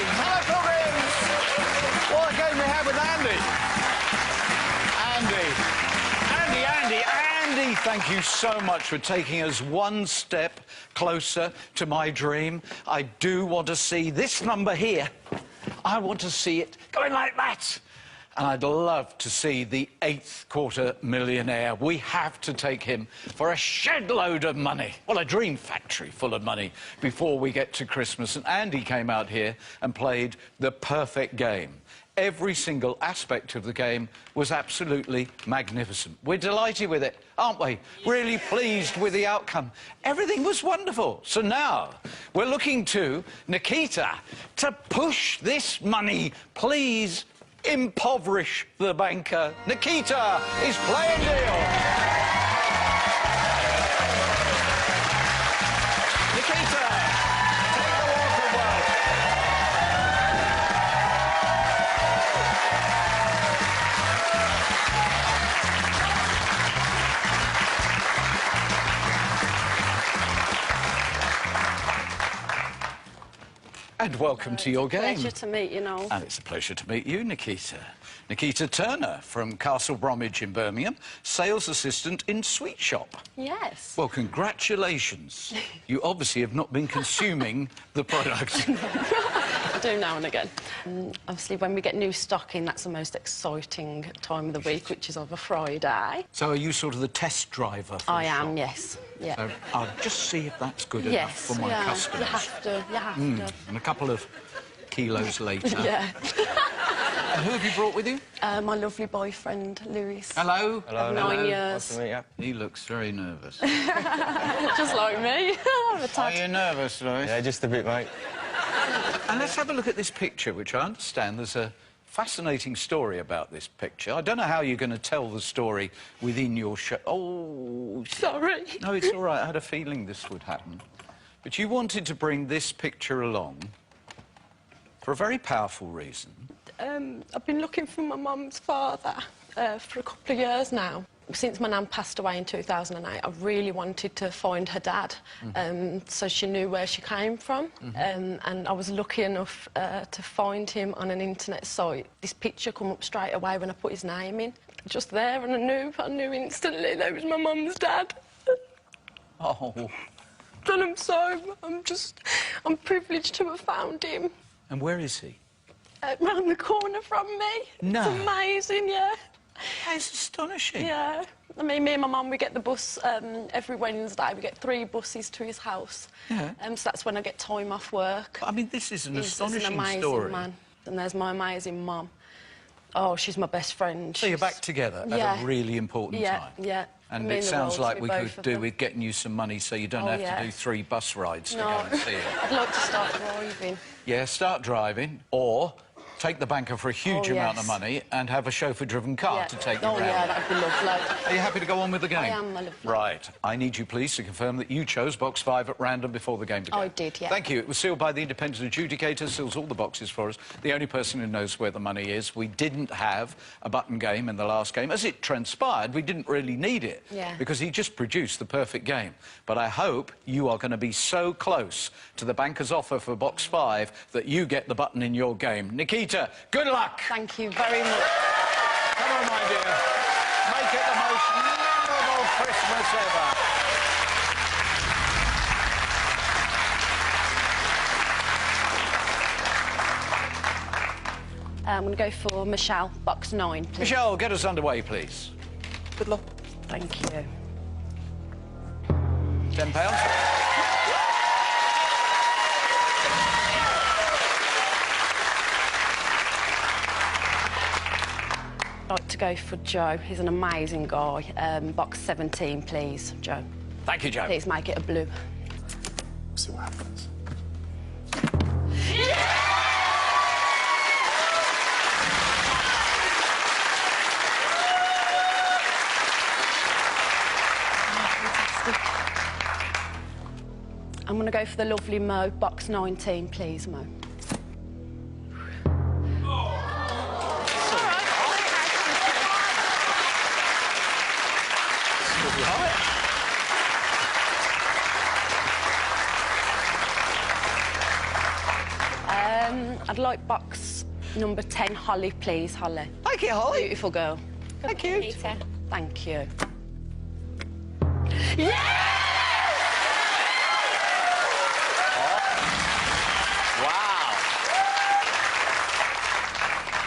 Pilgrims. Hello, Pilgrims. What a game we had with Andy, thank you so much for taking us one step closer to my dream. I do want to see this number here. I want to see it going like that. And I'd love to see the 8th quarter millionaire. We have to take him for a shed load of money. Well, a dream factory full of money before we get to Christmas. And Andy came out here and played the perfect game. Every single aspect of the game was absolutely magnificent. We're delighted with it, aren't we? Really pleased with the outcome. Everything was wonderful. So now we're looking to Nikita to push this money. Please impoverish the banker. Nikita is playing deal. Nikita, take the walk away. And welcome to your game. Pleasure to meet you, Noel. And it's a pleasure to meet you, Nikita. Nikita Turner from Castle Bromwich in Birmingham, sales assistant in Sweet Shop. Yes. Well, congratulations. You obviously have not been consuming the product. I do now and again. Obviously, when we get new stock in, that's the most exciting time of the week, which is on a Friday. So are you sort of the test driver for I the am, shop? yes. Yeah. So I'll just see if that's good enough Yes, for my yeah, customers. you have to, And a couple of kilos later. Yeah. And who have you brought with you? My lovely boyfriend, Lewis. Hello. Of 9 years. Nice to meet you. He looks very nervous. Just like me. I'm a Are tad. you nervous, Lewis? Yeah, just a bit, mate. And let's have a look at this picture, which I understand there's a fascinating story about this picture. I don't know how you're going to tell the story within your show. Oh, Sorry. no, it's all right. I had a feeling this would happen. But you wanted to bring this picture along for a very powerful reason. I've been looking for my mum's father for a couple of years now. Since my nan passed away in 2008, I really wanted to find her dad, so she knew where she came from. And I was lucky enough to find him on an internet site. This picture come up straight away when I put his name in. Just there, and I knew instantly that was my mum's dad. Oh. And I'm privileged to have found him. And where is he? Round the corner from me. No. It's amazing, yeah. That is astonishing. Yeah. I mean, me and my mum, we get the bus every Wednesday. We get 3 buses to his house. Yeah. So that's when I get time off work. I mean, this is an He's astonishing an amazing story. man. And there's my amazing mum. Oh, she's my best friend. So you're back together at a really important time. Yeah. And Mean it the sounds world like to we both could of do them. with getting you some money so you don't have to do 3 bus rides to go and see him. I'd like to start driving. Yeah, start driving, or take the banker for a huge amount of yes. money and have a chauffeur-driven car to take you around. Oh, yeah, that'd be lovely. Are you happy to go on with the game? I am, my lovely. Right. I need you, please, to confirm that you chose box 5 at random before the game began. I did, yeah. Thank you. It was sealed by the independent adjudicator, seals all the boxes for us. The only person who knows where the money is. We didn't have a button game in the last game. As it transpired, we didn't really need it. Yeah. Because he just produced the perfect game. But I hope you are going to be so close to the banker's offer for box 5 that you get the button in your game. Nikita, good luck! Thank you very much. Come on, my dear. Make it the most memorable Christmas ever. I'm going to go for Michelle, box 9, please. Michelle, get us underway, please. Good luck. Thank you. £10. I'd like to go for Joe. He's an amazing guy. Box 17, please, Joe. Thank you, Joe. Please make it a blue. See what happens. I'm going to go for the lovely Mo, box 19, please, Mo. I'd like box number 10, Holly, please, Holly. Thank you, Holly. Beautiful girl. Thank you. Peter. Thank you. Wow.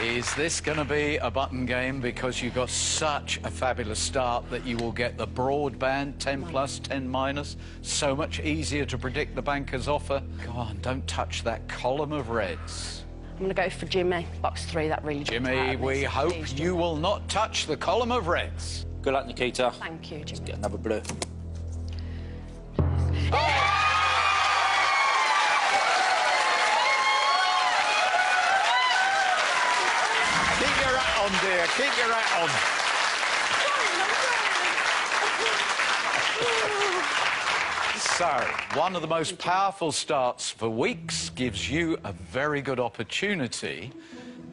Is this going to be a button game? Because you got such a fabulous start that you will get the broadband 10 plus, 10 minus. So much easier to predict the banker's offer. Go on, don't touch that column of reds. I'm going to go for Jimmy, box 3, that really jumped out Jimmy, at me, we so hope please, you Jimmy. will not touch the column of reds. Good luck, Nikita. Thank you, Jimmy. Get another blue. Keep your hat on, dear. Keep your hat on. So, one of the most powerful starts for weeks gives you a very good opportunity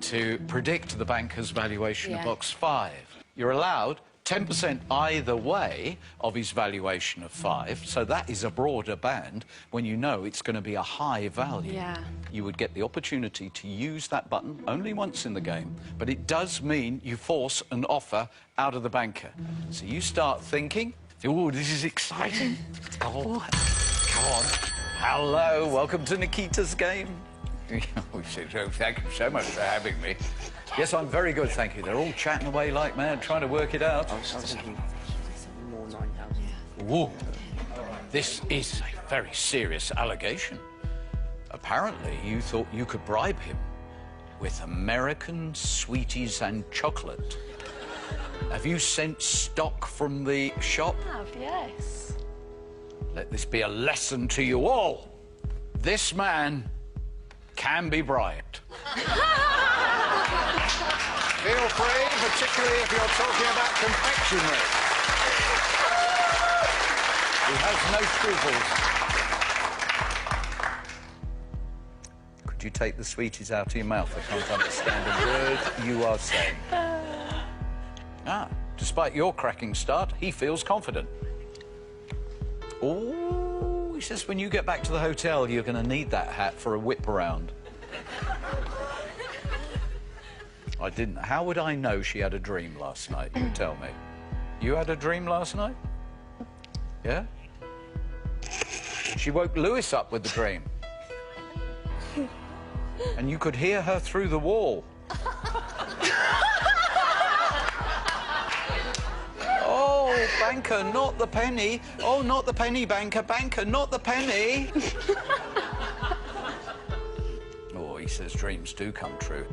to predict the banker's valuation of Yeah. box 5. You're allowed 10% either way of his valuation of 5, so that is a broader band when you know it's going to be a high value. Yeah. You would get the opportunity to use that button only once in the game, but it does mean you force an offer out of the banker. So you start thinking, oh, this is exciting. Oh, come on. Hello, welcome to Nikita's game. Thank you so much for having me. Yes, I'm very good, thank you. They're all chatting away like mad, trying to work it out. I was thinking more 9,000. Whoa. This is a very serious allegation. Apparently, you thought you could bribe him with American sweeties and chocolate. Have you sent stock from the shop? I have, yes. Let this be a lesson to you all. This man can be bribed. Feel free, particularly if you're talking about confectionery. He has no scruples. Could you take the sweeties out of your mouth? I can't understand a word you are saying. Despite your cracking start, he feels confident. Oh, he says when you get back to the hotel, you're going to need that hat for a whip around. I didn't. How would I know she had a dream last night? You tell me. You had a dream last night? Yeah? She woke Lewis up with the dream. And you could hear her through the wall. Oh, banker, not the penny. Oh, not the penny, banker. Banker, not the penny. Oh, he says dreams do come true.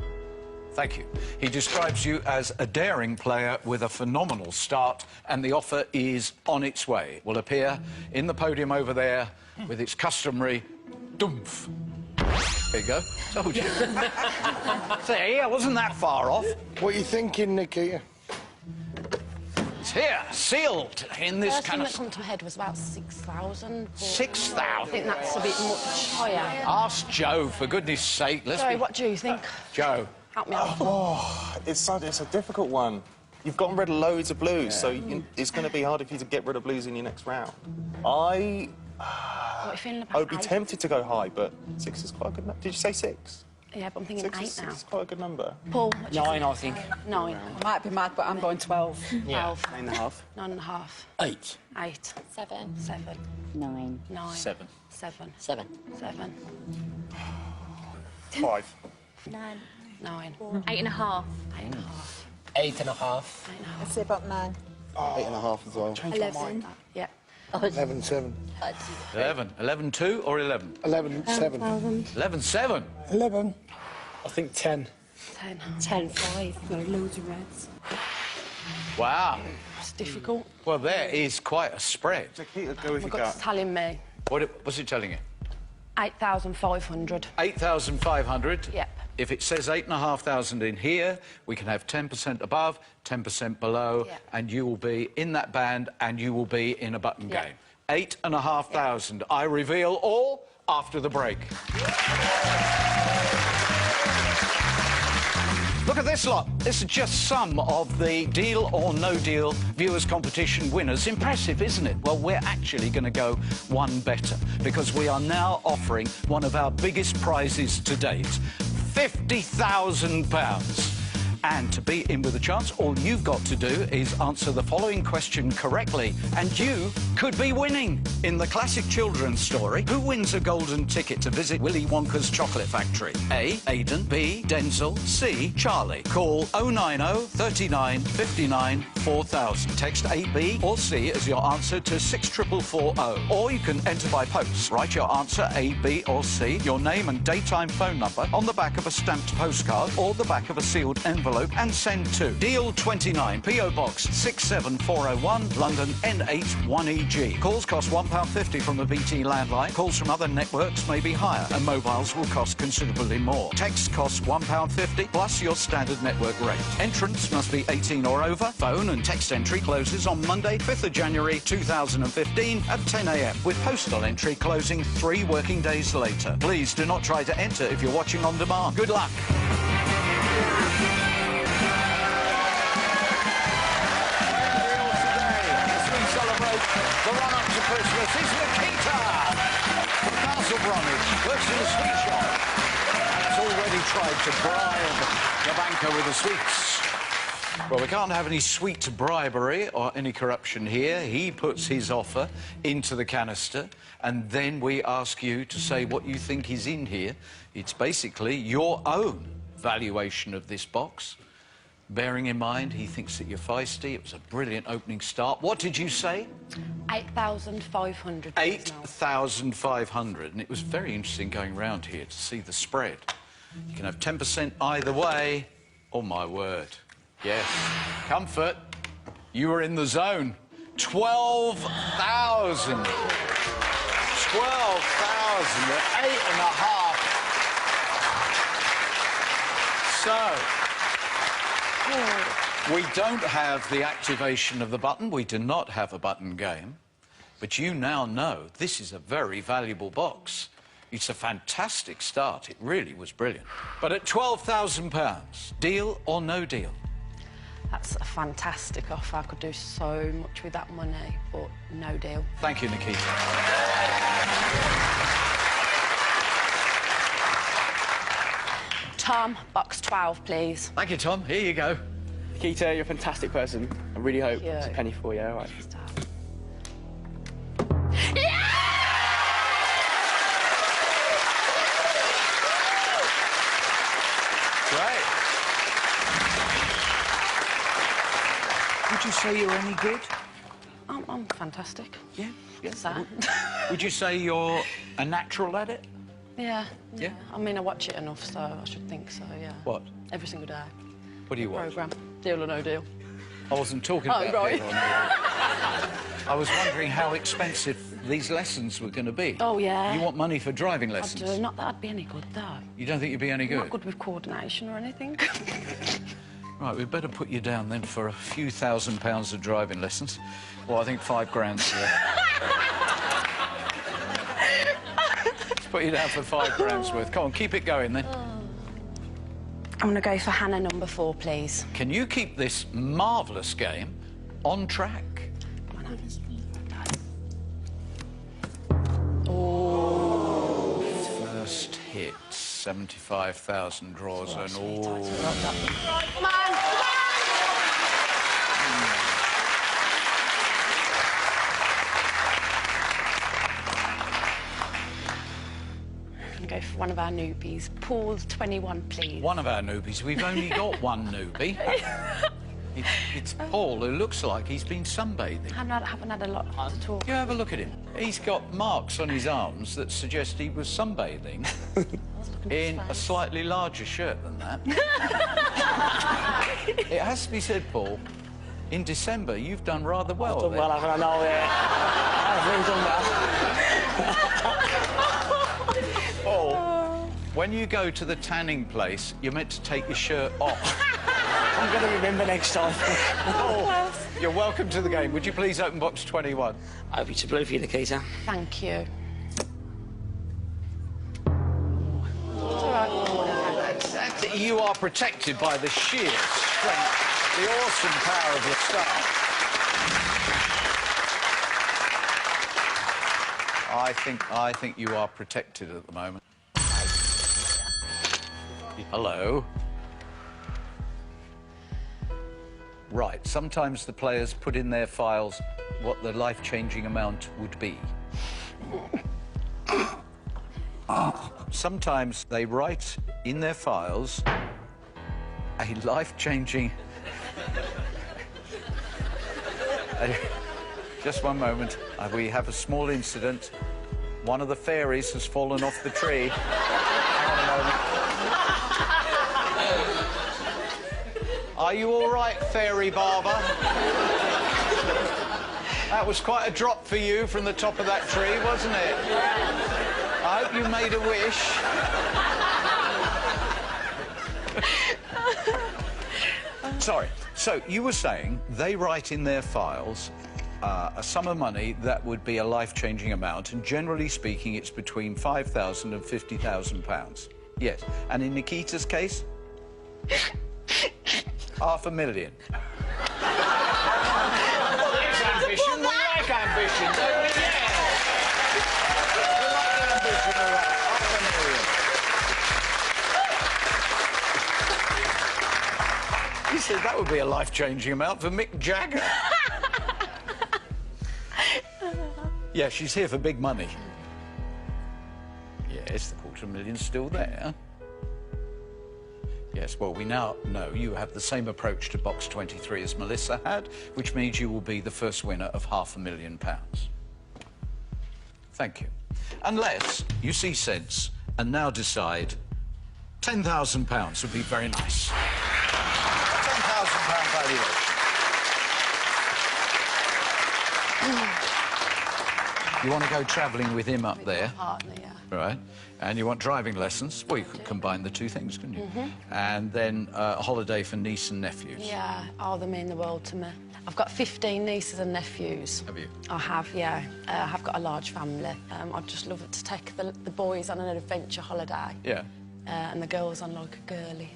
Thank you. He describes you as a daring player with a phenomenal start, and the offer is on its way. It will appear in the podium over there with its customary doomph. There you go. Told you. See, I wasn't that far off. What are you thinking, Nikita? It's here, sealed in this First thing kind that of... come to my head was about 6,000. but 6,000? I think that's a bit much higher. Ask Joe, for goodness sake. Let's Sorry, be... what do you think? Joe. Help me out. Oh, it's a difficult one. You've gotten rid of loads of blues, so it's going to be hard for you to get rid of blues in your next round. What are you feeling about I would be 8? tempted to go high, but 6 is quite a good number. Did you say 6? Yeah, but I'm thinking 8 6 now. is quite a good number. Paul, what do you 9, think? I think. 9. I might be mad, but I'm going 12. 12. 9.5. 9.5. 8. 8. 7. 7. 9. 9. 7. 7. 7. 7. 5. 9. 9. 8.5. 8.5. Let's say about 9. 8.5 as well. 11. Yeah. 11, 7. 11. 11-2 or 11? 11, 7. 11-7. 11. I think 10. 10. 10. 5. Got loads of reds. Wow. It's difficult. Well, there is quite a spread. Nikita, go with My your gut's gut. telling me What's it telling you? 8,500. 8,500? Yep. If it says 8,500 in here, we can have 10% above, 10% below, Yep. and you will be in that band and you will be in a button Yep. game. 8,500. I reveal all after the break. Look at this. Thanks a lot. This is just some of the Deal or No Deal Viewers Competition winners. Impressive, isn't it? Well, we're actually going to go one better because we are now offering one of our biggest prizes to date, £50,000. And to be in with a chance, all you've got to do is answer the following question correctly, and you could be winning. In the classic children's story, who wins a golden ticket to visit Willy Wonka's chocolate factory? A. Aidan. B. Denzel. C. Charlie. Call 090 39 59 4000. Text A, B or C as your answer to 64440. Or you can enter by post. Write your answer A, B or C, your name and daytime phone number on the back of a stamped postcard or the back of a sealed envelope and send to Deal 29, P.O. Box 67401, London N8 1EG. Calls cost £1.50 from a BT landline. Calls from other networks may be higher and mobiles will cost considerably more. Text costs £1.50 plus your standard network rate. Entrance must be 18 or over. Phone and text entry closes on Monday, 5th of January 2015 at 10 a.m. with postal entry closing 3 working days later. Please do not try to enter if you're watching on demand. Good luck. The run-up to Christmas is Nikita from Castle Bromwich, works in a sweet shop and has already tried to bribe the banker with the sweets. Well, we can't have any sweet bribery or any corruption here. He puts his offer into the canister and then we ask you to say what you think is in here. It's basically your own valuation of this box. Bearing in mind, he thinks that you're feisty. It was a brilliant opening start. What did you say? 8,500. 8,500. And it was very interesting going round here to see the spread. You can have 10% either way. Oh, my word. Yes. Comfort. You were in the zone. 12,000. 12,000 at 8.5. So... we don't have the activation of the button. We do not have a button game. But you now know this is a very valuable box. It's a fantastic start. It really was brilliant. But at £12,000, deal or no deal? That's a fantastic offer. I could do so much with that money, but no deal. Thank you, Nikita. Tom, box 12, please. Thank you, Tom. Here you go. Nikita, you're a fantastic person. I really hope Yeah. it's a penny for you, all right? Great. Would you say you're any good? I'm fantastic. Yeah. So, Would you say you're a natural at it? yeah. Yeah? I mean, I watch it enough, so I should think so, yeah. What? Every single day. What do you watch? Programme. Deal or no deal. I wasn't talking Oh, about right. deal or no deal. I was wondering how expensive these lessons were going to be. Oh, yeah. You want money for driving I lessons? do. Not that I'd be any good, though. You don't think you'd be any I'm not good? good with coordination or anything. Right, we'd better put you down then for a few £1,000s of driving lessons. Well, I think £5,000. Let's put you down for £5,000 worth. Come on, keep it going then. I'm going to go for Hannah number 4, please. Can you keep this marvellous game on track? Oh. First hit, 75,000 draws and all. Come on, come on! I'm going to go for one of our newbies. Paul, 21, please. One of our newbies. We've only got one newbie. It's Paul, who looks like he's been sunbathing. I haven't had a lot to talk. You have a look at him. He's got marks on his arms that suggest he was sunbathing in a slightly larger shirt than that. It has to be said, Paul, in December you've done rather well. Done well, haven't I? Know, I've really done well. Paul, when you go to the tanning place, you're meant to take your shirt off. I'm going to remember next time. Paul, you're welcome to the game. Would you please open box 21? I hope it's a blue for you, Nikita. Thank you. It's all right. You are protected by the sheer strength, the awesome power of your style. I think you are protected at the moment. Hello. Right, sometimes the players put in their files what the life-changing amount would be. Sometimes they write in their files a life-changing... Just one moment. We have a small incident. One of the fairies has fallen off the tree. Hang on a moment. Are you all right, Fairy Barber? That was quite a drop for you from the top of that tree, wasn't it? I hope you made a wish. Sorry. So, you were saying they write in their files a sum of money that would be a life-changing amount, and generally speaking, it's between £5,000 and £50,000. Yes. And in Nikita's case? £500,000. Well, that's ambition. We like ambition, don't we? Yeah. We like ambition, all right. £500,000. You said that would be a life-changing amount for Mick Jagger. Yeah, she's here for big money. Yes, the $250,000's still there. Yes, well, we now know you have the same approach to box 23 as Melissa had, which means you will be the first winner of £500,000. Thank you. Unless you see sense and now decide £10,000 would be very nice. £10,000 valuation. You want to go travelling with him up there? Partner, yeah. Right. And you want driving lessons? Well, you could combine the two things, couldn't you? And then a holiday for niece and nephews. Yeah, oh, they mean the world to me. I've got 15 nieces and nephews. Have you? I have, yeah. I have got a large family. I'd just love it to take the boys on an adventure holiday. Yeah. And the girls on, like, a girly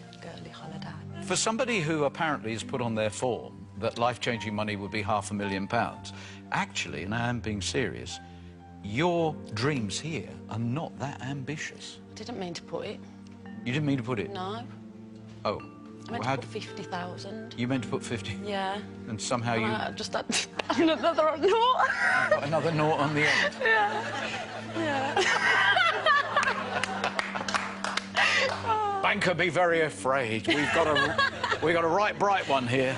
holiday. For somebody who apparently has put on their form that life-changing money would be £500,000, actually, and I am being serious, your dreams here are not that ambitious. I didn't mean to put it. You didn't mean to put it? No. Oh. I meant to put 50,000. You meant to put 50? Yeah. And somehow you... just had another naught. Got another naught on the end. Yeah. Yeah. Banker, be very afraid. We've got a right bright one here.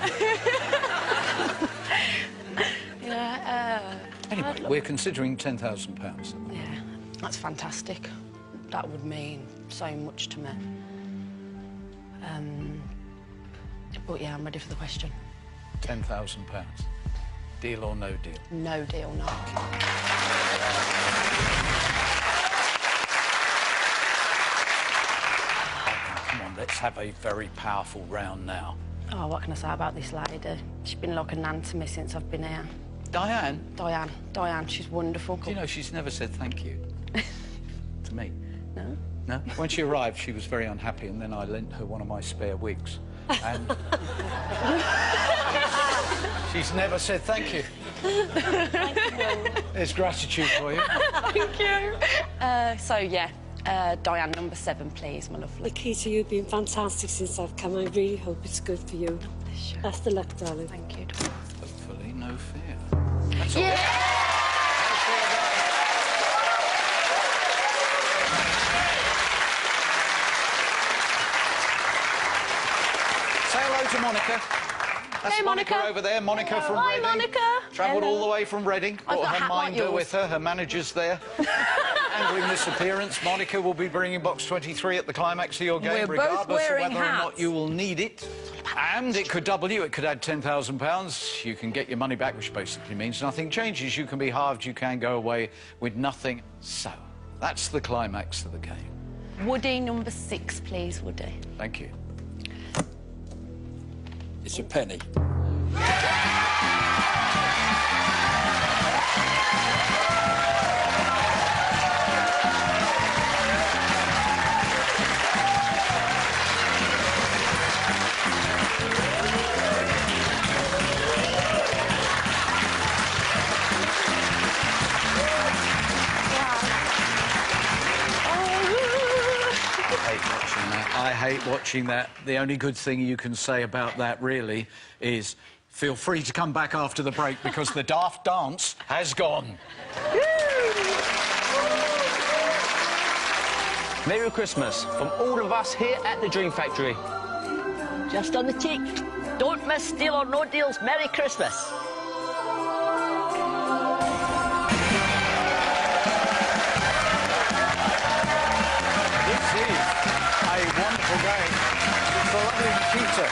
Yeah. Anyway, we're considering £10,000. Yeah, that's fantastic. That would mean so much to me. But yeah, I'm ready for the question. £10,000. Deal or no deal? No deal, no. Come on, let's have a very powerful round now. Oh, what can I say about this lady? She's been like a nan to me since I've been here. Diane? Diane, she's wonderful. Do you know, she's never said thank you to me. No? No? When she arrived, she was very unhappy, and then I lent her one of my spare wigs. And she's never said thank you. There's gratitude for you. Thank you. So, yeah, Diane, number 7, please, my lovely. Nikita, you've been fantastic since I've come. I really hope it's good for you. Best of luck, darling. Thank you. Hopefully, no fear. That's all. Yeah! Say hello to Monica. That's Hey, Monica. over there. Monica from Hi, Reading. Monica. Travelled Hello. all the way from Reading. I've Brought got a her hat like minder yours. with her. Her manager's there. Handling this appearance. Monica will be bringing box 23 at the climax of your game, We're both regardless of wearing whether or not hats. you will need it. And it could double you. It could add £10,000. You can get your money back, which basically means nothing changes. You can be halved. You can go away with nothing. So, that's the climax of the game. Woody, number 6, please, Woody. Thank you. It's a penny. hate watching that. The only good thing you can say about that, really, is feel free to come back after the break because the daft dance has gone. Merry Christmas from all of us here at the Dream Factory. Just on the cheek. Don't miss Deal or No Deals. Merry Christmas. This is a wonderful game. It's a lovely Nikita.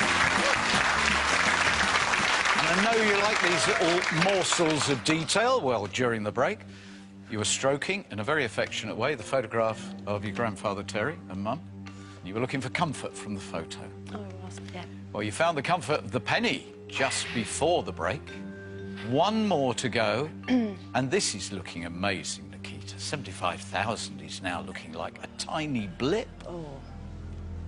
And I know you like these little morsels of detail. Well, during the break, you were stroking, in a very affectionate way, the photograph of your grandfather, Terry, and Mum. You were looking for comfort from the photo. Oh, it was, yeah. Well, you found the comfort of the penny just before the break. One more to go, and this is looking amazing, Nikita. 75,000 is now looking like a tiny blip. Oh.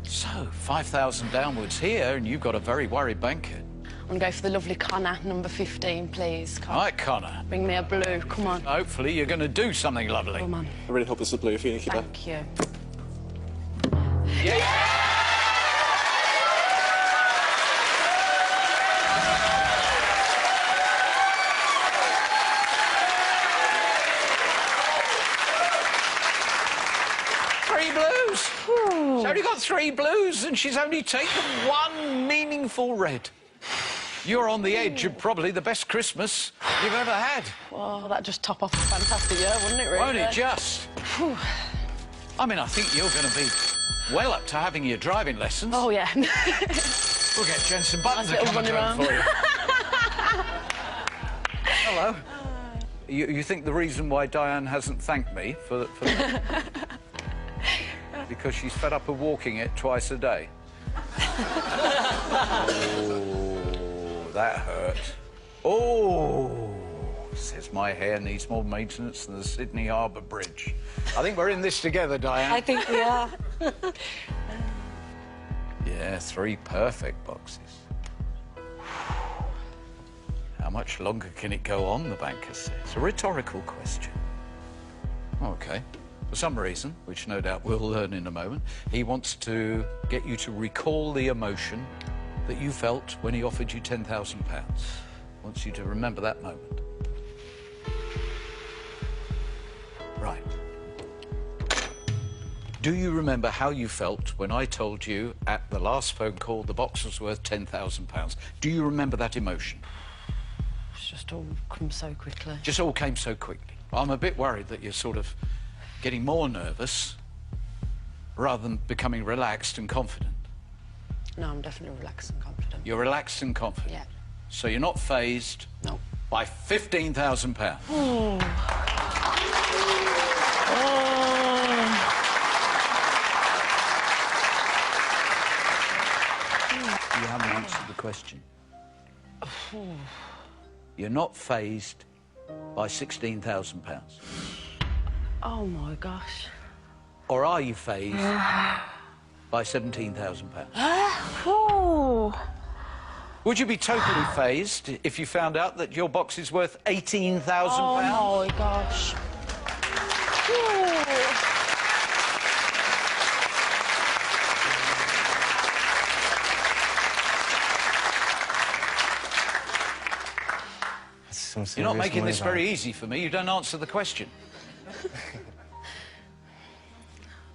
So, 5,000 downwards here, and you've got a very worried banker. I'm going to go for the lovely Connor, number 15, please. All right, Connor. Bring me a blue, come on. Hopefully you're going to do something lovely. Come on. I really hope it's a blue for you, Nikita. Thank you. Yeah. Three blues. She's only got 3 blues and she's only taken 1 meaningful red. You're on the edge of probably the best Christmas you've ever had. Well, that'd just top off a fantastic year, wouldn't it, really? Won't it just? I mean, I think you're going to be well up to having your driving lessons. Oh, yeah. We'll get Jensen Button Nice to little come and running drive for you. Hello. You think the reason why Diane hasn't thanked me for because she's fed up of walking it twice a day? Oh, that hurt. Oh, says my hair needs more maintenance than the Sydney Harbour Bridge. I think we're in this together, Diane. I think we are. Yeah, 3 perfect boxes. How much longer can it go on, the banker says? A rhetorical question. OK. For some reason, which no doubt we'll learn in a moment, he wants to get you to recall the emotion that you felt when he offered you £10,000. Wants you to remember that moment. Right. Do you remember how you felt when I told you at the last phone call the box was worth £10,000? Do you remember that emotion? It's just all come so quickly. Just all came so quickly. I'm a bit worried that you're sort of getting more nervous rather than becoming relaxed and confident. No, I'm definitely relaxed and confident. You're relaxed and confident? Yeah. So you're not fazed No. by £15,000? Oh. You haven't answered the question. You're not fazed by £16,000? Oh, my gosh. Or are you fazed by £17,000? Oh. Would you be totally fazed if you found out that your box is worth £18,000? Oh, my gosh. You're not making this very easy for me. You don't answer the question.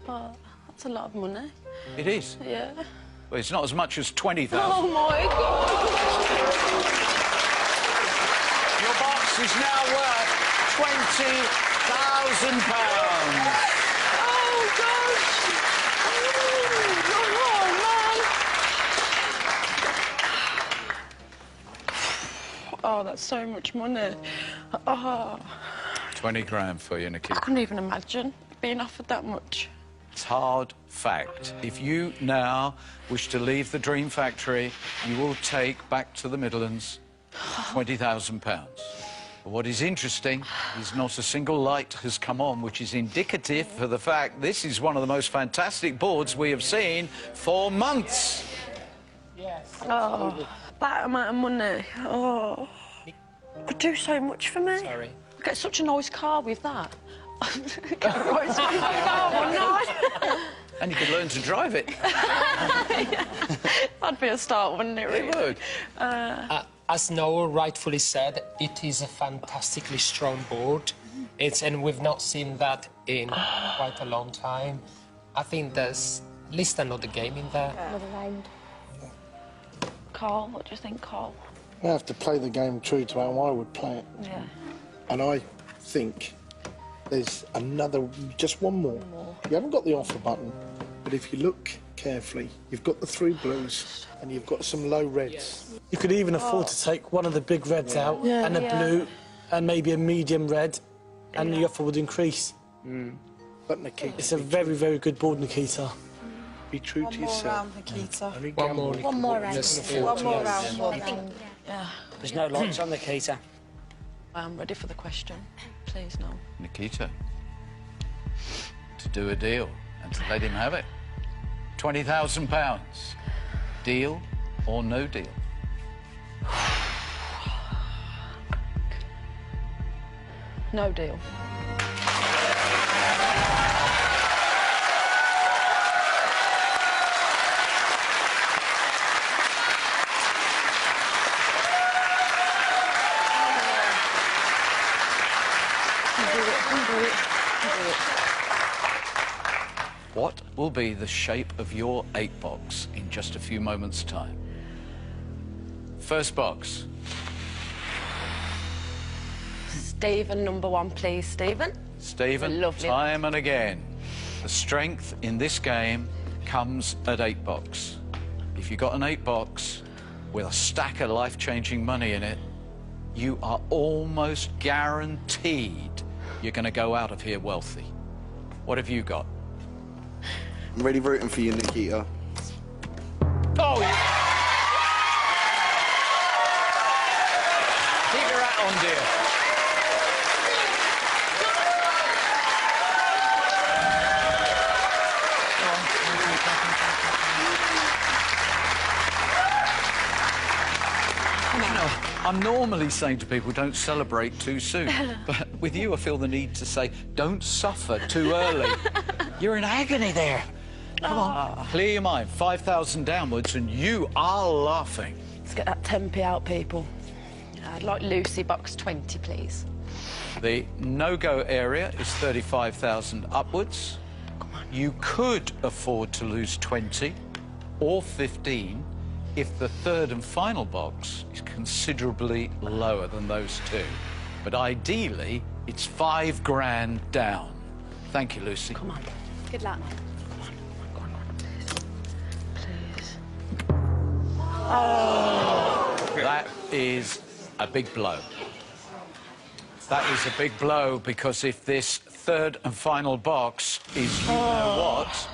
Oh, that's a lot of money. It is. Yeah. Well, it's not as much as 20,000. Oh, my God. Your box is now worth £20,000. Oh, gosh. Oh, man. Oh, that's so much money. Oh, 20 grand for you, I Nikita. couldn't even imagine being offered that much. It's hard fact. If you now wish to leave the Dream Factory, you will take back to the Midlands £20,000. But what is interesting is not a single light has come on, which is indicative for the fact this is one of the most fantastic boards we have seen for months. Oh, that amount of money. Oh, could do so much for me. Sorry. I get such a nice car with that. Get a nice car, wouldn't I? And you could learn to drive it. That'd be a start, wouldn't it, really? It would. As Noel rightfully said, it is a fantastically strong board. And we've not seen that in quite a long time. I think there's at least another game in there. Another round. Carl, what do you think, Carl? I have to play the game true to how I would play it. Yeah. And I think there's just one more. You haven't got the offer button, but if you look carefully, you've got the 3 blues and you've got some low reds. You could even afford to take one of the big reds out and a blue and maybe a medium red, and the offer would increase. But Nikita, it's a very, very good board, Nikita. Be true to yourself. One more round, Nikita. One more round. One more round. One round. There's no lights on, Nikita. I'm ready for the question. Please, no. Nikita, to do a deal and to let him have it. £20,000. Deal or no deal? No deal. What will be the shape of your 8-box in just a few moments' time? First box. Stephen, number 1, please, Stephen. Stephen, Lovely. time and again, the strength in this game comes at 8-box. If you've got an 8-box with a stack of life-changing money in it, you are almost guaranteed you're going to go out of here wealthy. What have you got? I'm really rooting for you, Nikita. Oh, yeah. Keep your hat on, dear. I'm normally saying to people, don't celebrate too soon. But with you, I feel the need to say, don't suffer too early. You're in agony there. Come on, clear your mind. 5,000 downwards, and you are laughing. Let's get that 10p out, people. I'd like Lucy, box 20, please. The no-go area is 35,000 upwards. You could afford to lose 20 or 15 if the third and final box is considerably lower than those two. But ideally, it's 5 grand down. Thank you, Lucy. Come on. Good luck. Please. That is a big blow. That is a big blow, because if this third and final box is you know what,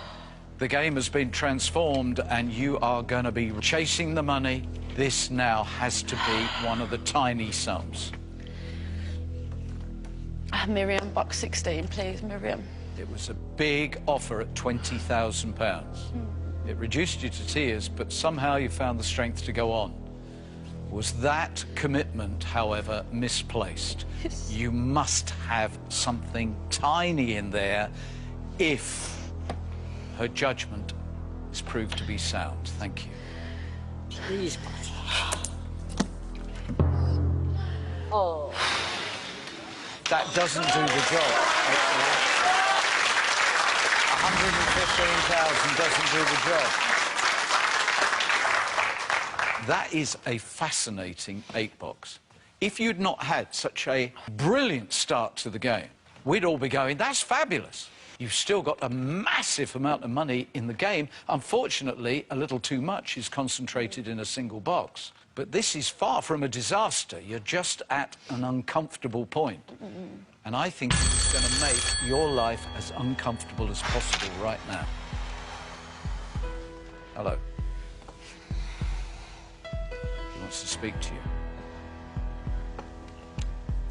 the game has been transformed and you are going to be chasing the money. This now has to be one of the tiny sums. Miriam, box 16, please, Miriam. It was a big offer at £20,000. It reduced you to tears, but somehow you found the strength to go on. Was that commitment, however, misplaced? Yes. You must have something tiny in there if her judgment is proved to be sound. Thank you. Please. Oh. That doesn't do the job. 115,000 doesn't do the job. That is a fascinating 8-box. If you'd not had such a brilliant start to the game, we'd all be going, that's fabulous. You've still got a massive amount of money in the game. Unfortunately, a little too much is concentrated in a single box. But this is far from a disaster. You're just at an uncomfortable point. And I think it's going to make your life as uncomfortable as possible right now. Hello. He wants to speak to you.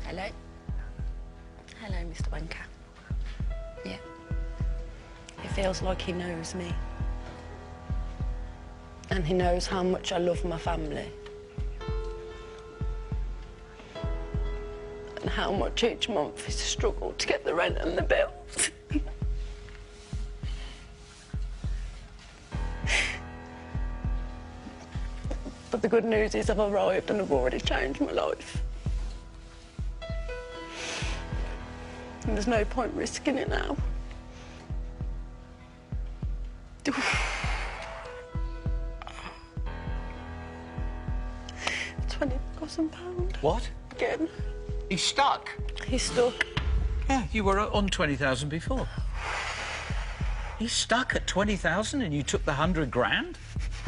Hello. Hello, Mr. Wanker. Yeah. He feels like he knows me. And he knows how much I love my family. And how much each month is a struggle to get the rent and the bills. But the good news is I've arrived and I've already changed my life. And there's no point risking it now. £20,000. What? Again. He's stuck. He's stuck. Yeah, you were on 20,000 before. He's stuck at 20,000 and you took the 100 grand?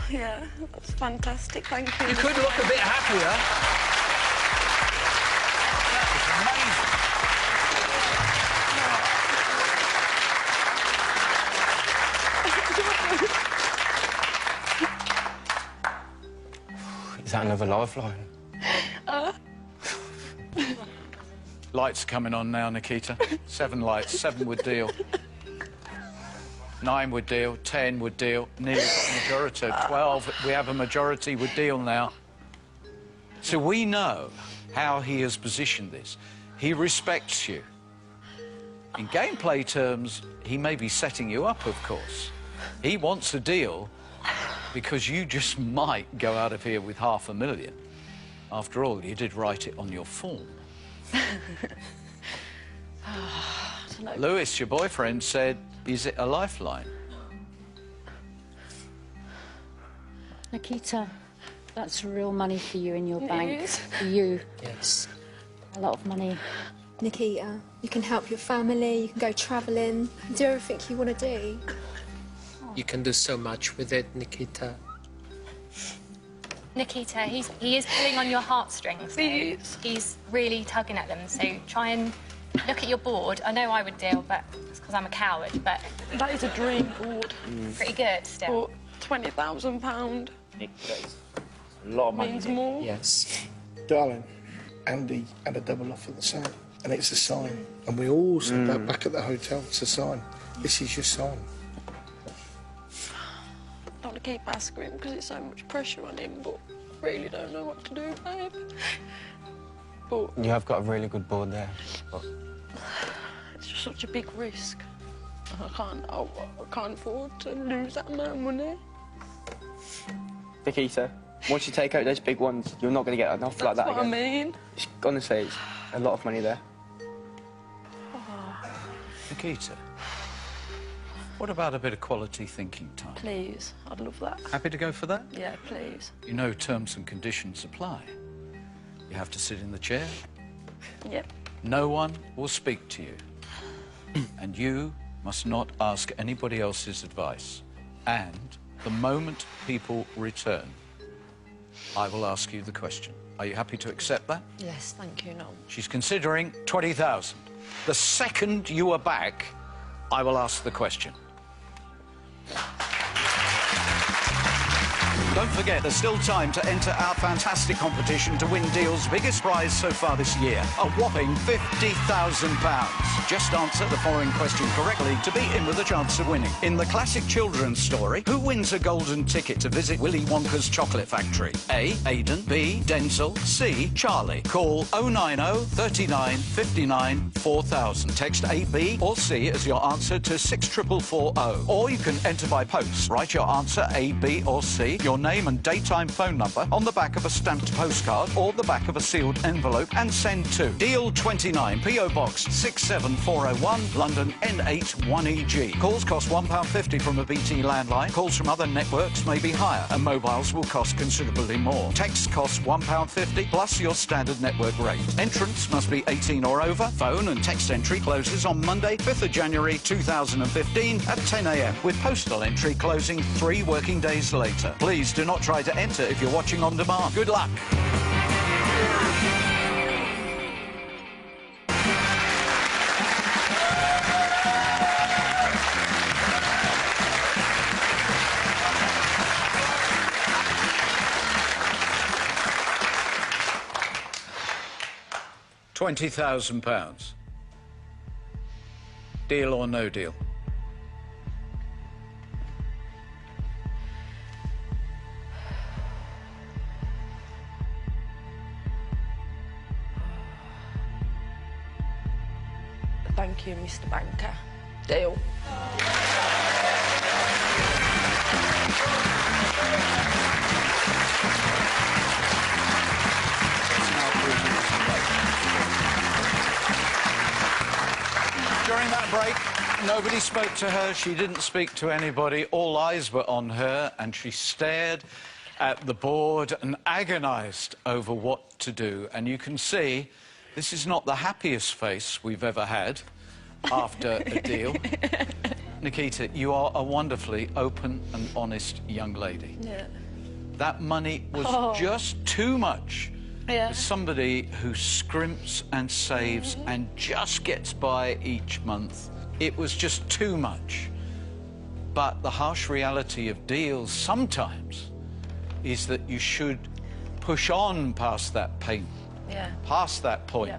Yeah, that's fantastic, thank you. You could look a bit happier. Is that another lifeline? Lights coming on now, Nikita. 7 lights, 7 would deal. 9 would deal, 10 would deal. Nearly got a majority. 12, we have a majority would deal now. So we know how he has positioned this. He respects you. In gameplay terms, he may be setting you up, of course. He wants a deal because you just might go out of here with $500,000. After all, you did write it on your form. Lewis, your boyfriend, said, is it a lifeline? Nikita, that's real money for you in your It bank. is. For you. Yes. A lot of money. Nikita, you can help your family, you can go travelling, do everything you want to do. You can do so much with it, Nikita. Nikita, he is pulling on your heartstrings. Please. He's really tugging at them, so try and look at your board. I know I would deal, but it's because I'm a coward, but... That is a dream board. Pretty good still. But £20,000 A lot of money. means more. Yes. Darling, Andy had a double off at the sale, and it's a sign. And we all said that back at the hotel. It's a sign. This is your sign. I don't want to keep asking him because it's so much pressure on him, but I really don't know what to do, babe. But You have got a really good board there. But it's just such a big risk. I can't afford to lose that amount of money. Nikita, once you take out those big ones, you're not going to get enough like that That's what again. I mean. Honestly, it's a lot of money there. Nikita, what about a bit of quality thinking time? Please, I'd love that. Happy to go for that? Yeah, please. You know terms and conditions apply. You have to sit in the chair. Yep. No one will speak to you. And you must not ask anybody else's advice. And the moment people return, I will ask you the question. Are you happy to accept that? Yes, thank you, no. She's considering 20,000. The second you are back, I will ask the question. Don't forget, there's still time to enter our fantastic competition to win Deal's biggest prize so far this year, a whopping £50,000. Just answer the following question correctly to be in with a chance of winning. In the classic children's story, who wins a golden ticket to visit Willy Wonka's chocolate factory? A. Aidan, B. Denzel, C. Charlie. Call 090 39 59 4000. Text A, B or C as your answer to 64440. Or you can enter by post. Write your answer A, B or C, your name and daytime phone number on the back of a stamped postcard or the back of a sealed envelope and send to Deal 29, P.O. Box 67401, London N8 1EG. Calls cost £1.50 from a BT landline. Calls from other networks may be higher and mobiles will cost considerably more. Texts cost £1.50 plus your standard network rate. Entrance must be 18 or over. Phone and text entry closes on Monday, 5th of January 2015 at 10 a.m. with postal entry closing 3 working days later. Please do not try to enter if you're watching on demand. Good luck. £20,000. Deal or no deal? Thank you, Mr. Banker. Deal. that break, nobody spoke to her. She didn't speak to anybody. All eyes were on her, and she stared at the board and agonised over what to do. And you can see this is not the happiest face we've ever had after a deal. Nikita, you are a wonderfully open and honest young lady. Yeah. That money was just too much. Yeah. For somebody who scrimps and saves and just gets by each month, it was just too much. But the harsh reality of deals sometimes is that you should push on past that pain, past that point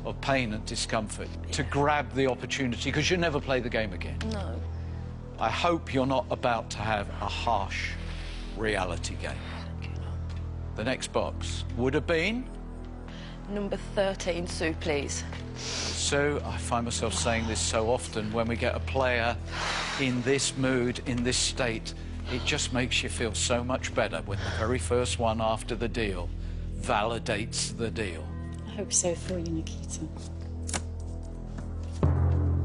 of pain and discomfort to grab the opportunity, because you never play the game again. No. I hope you're not about to have a harsh reality game. The next box would have been... Number 13, Sue, please. Sue, I find myself saying this so often, when we get a player in this mood, in this state, it just makes you feel so much better when the very first one after the deal validates the deal. I hope so for you, Nikita.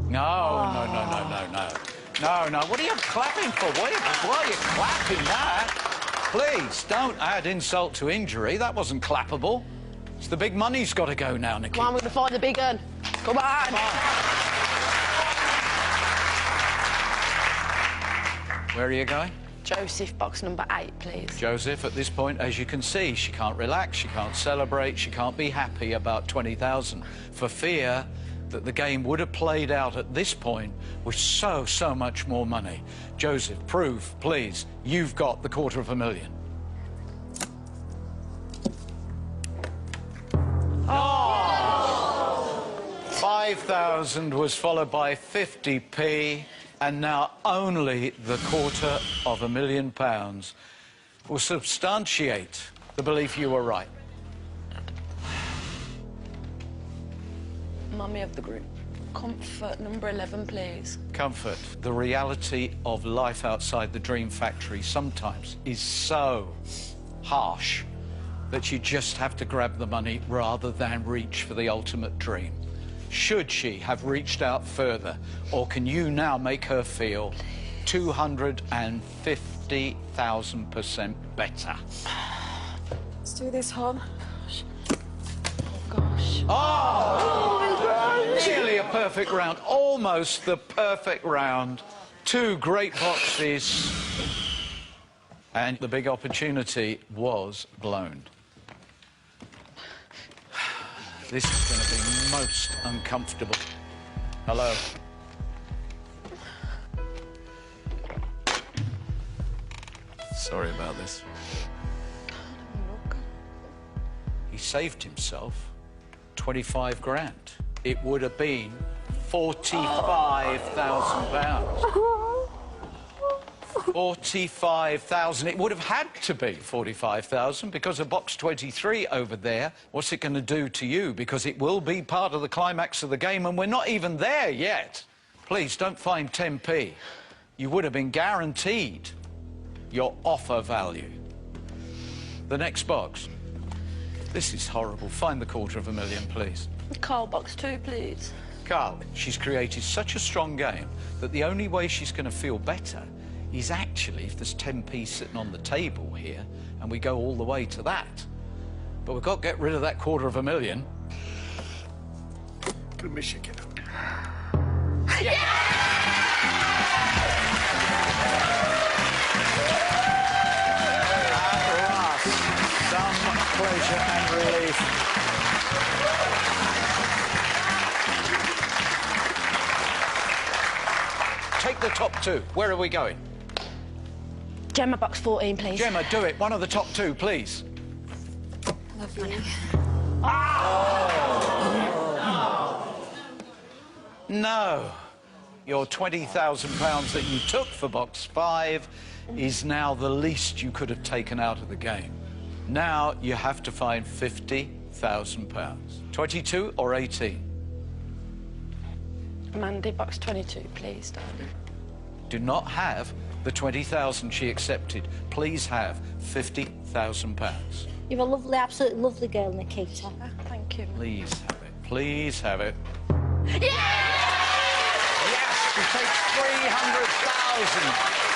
No, no, no, no, no, no. No, no, what are you clapping for? Why are you clapping that? Please, don't add insult to injury. That wasn't clappable. It's the big money's got to go now, Nikita. Come on, we're going to find the big un. Come on. Where are you going? Joseph, box number 8, please. Joseph, at this point, as you can see, she can't relax, she can't celebrate, she can't be happy about 20,000 for fear that the game would have played out at this point with so much more money. Joseph, prove, please, you've got the $250,000. Oh! 5,000 was followed by 50p, and now only the £250,000 will substantiate the belief you were right. Mummy of the group. Comfort, number 11, please. Comfort. The reality of life outside the dream factory sometimes is so harsh that you just have to grab the money rather than reach for the ultimate dream. Should she have reached out further, or can you now make her feel 250,000% better? Let's do this, hon. Gosh. Oh! Nearly a perfect round. Almost the perfect round. 2 great boxes. And the big opportunity was blown. This is going to be most uncomfortable. Hello. Sorry about this. He saved himself 25 grand. It would have been £45,000. 45,000. It would have had to be 45,000 because of box 23 over there. What's it going to do to you? Because it will be part of the climax of the game, and we're not even there yet. Please don't find 10p. You would have been guaranteed your offer value. The next box. This is horrible. Find the $250,000, please. Carl, box 2, please. Carl, she's created such a strong game that the only way she's going to feel better is actually if there's 10p sitting on the table here and we go all the way to that. But we've got to get rid of that $250,000. Gonna miss you, kiddo. At last, some pleasure and relief. Take the top 2. Where are we going? Gemma, box 14, please. Gemma, do it. One of the top 2, please. Lovely. No. Your £20,000 that you took for box 5 is now the least you could have taken out of the game. Now you have to find £50,000. 22 or 18? Mandy, box 22, please, darling. Do not have the 20,000 she accepted. Please have £50,000. You're a lovely, absolutely lovely girl, Nikita. Thank you. Please have it. Please have it. Yeah!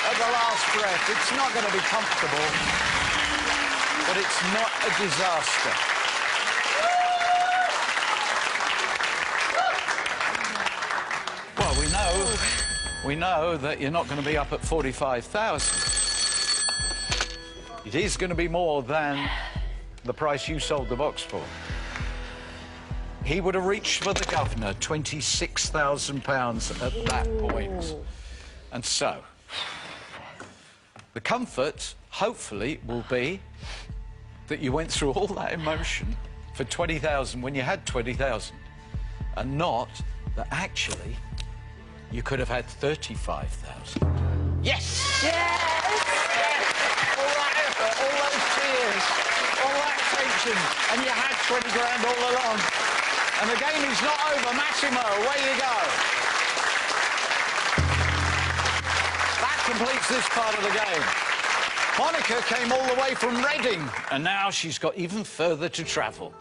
at the last breath. It's not going to be comfortable, but it's not a disaster. Well, we know that you're not going to be up at 45,000. It is going to be more than the price you sold the box for. He would have reached for the governor, £26,000 at that point. And so, the comfort, hopefully, will be that you went through all that emotion for 20,000 when you had 20,000, and not that actually you could have had 35,000. Yes! Yes! All that effort, all those tears, all that tension, and you had 20 grand all along. And the game is not over. Massimo, away you go. That completes this part of the game. Monica came all the way from Reading, and now she's got even further to travel.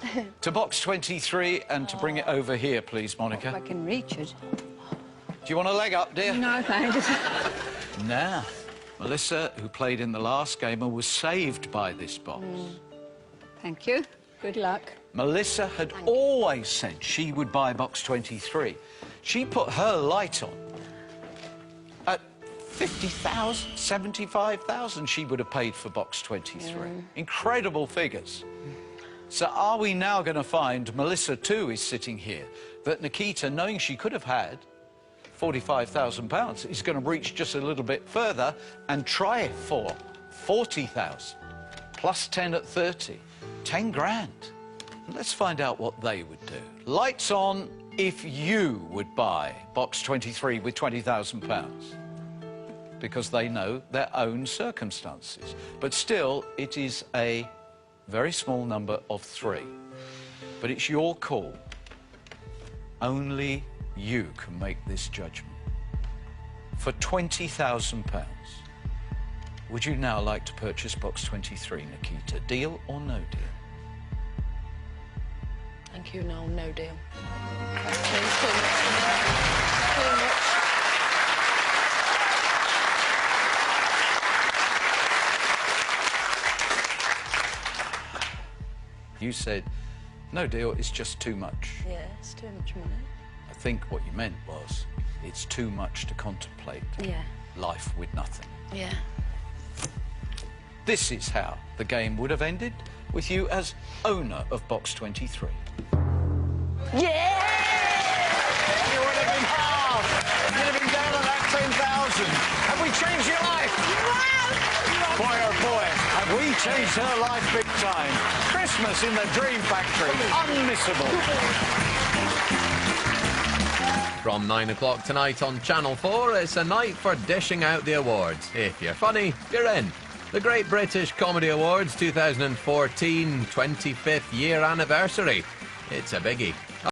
To box 23, and to bring it over here, please, Monica. If I can reach it. Do you want a leg up, dear? No, thanks. Now, Melissa, who played in the last game and was saved by this box. Thank you. Good luck. Melissa had always said she would buy box 23. She put her light on at 50,000, 75,000 she would have paid for box 23. Incredible figures. So are we now going to find, Melissa too is sitting here, that Nikita, knowing she could have had £45,000, is going to reach just a little bit further and try it for 40,000 plus 10 at 30, 10 grand. Let's find out what they would do. Lights on if you would buy box 23 with £20,000, because they know their own circumstances. But still, it is a very small number of 3. But it's your call. Only you can make this judgment. For £20,000, would you now like to purchase box 23, Nikita? Deal or no deal? Thank you, no, no deal. Thank you too much. You said, no deal, it's just too much. Yeah, it's too much money. I think what you meant was, it's too much to contemplate life with nothing. Yeah. This is how the game would have ended, with you as owner of box 23. Yeah! You would have been half. You'd have been down at that 10,000. Have we changed your life? Boy, oh boy, have we changed her life big time. Christmas in the Dream Factory, unmissable. From 9 o'clock tonight on Channel 4, it's a night for dishing out the awards. If you're funny, you're in. The Great British Comedy Awards 2014 25th year anniversary. It's a biggie.